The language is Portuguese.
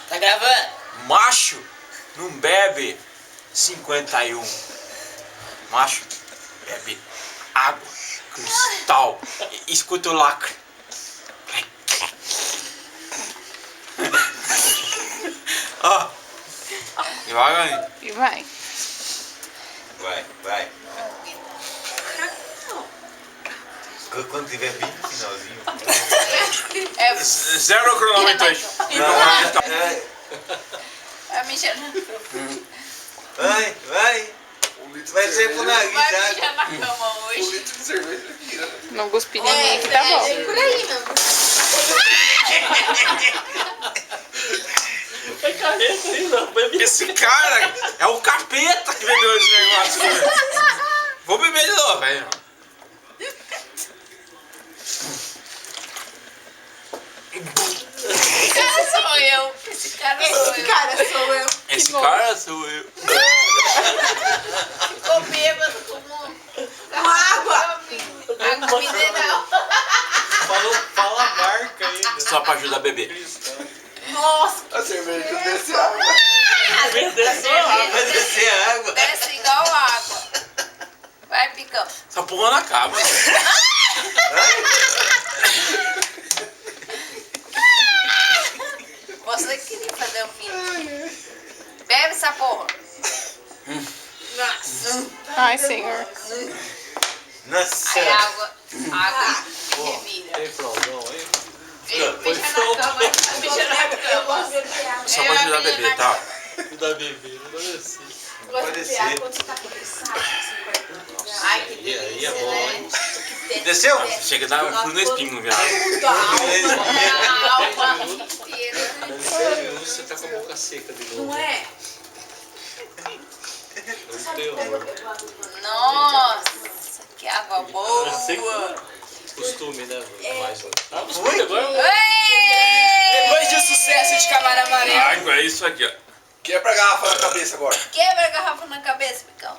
Tá gravando? Macho não bebe 51. Macho bebe água, cristal. Escuta o lacre. Ó. Devagar. E vai. Vai. Quando tiver bem no finalzinho. Zero cronômetro hoje. Vai mijar na Vai. Vai ser pro nariz, Vai sabe? mijar na cama hoje. litro de cerveja aqui, né? Não cuspir ninguém que tá bom. Por aí, meu amor. É careta ainda, bebe. Esse cara é o capeta que vendeu esse negócio. Né? Vou beber de novo, velho. Esse cara sou eu. Esse cara sou eu. Esse cara sou eu. Ficou bêbado, tomou água. água mineral. Fala a marca aí. Só pra ajudar a beber. Nossa, A cerveja que desce água. Vai descer a água. Desce igual água. Vai, Picão. Essa porra não acaba. Você queria fazer o filho. Bebe essa porra. Nossa. Ai, senhor. Nossa. Aí água revira. Tem fraldão aí? Mija na cama. Mija na cama. Só pra ajudar a beber, tá? Não dá bebê, não dá descer. Descer. quando você tá cansado, Ai, que Aí delícia, é bom, hein? né? Desceu? Chega a dar um furo no espinho, viado. A alma inteira. Sério, você tá com a boca seca de novo. Não é? Nossa, que água boa. Costume, né? Mais um. Ah, costume agora. Ei! Depois de sucesso de Camarão Amarelo. Água é isso aqui, ó. Quebra a garrafa na cabeça agora. Quebra a garrafa na cabeça, Picão.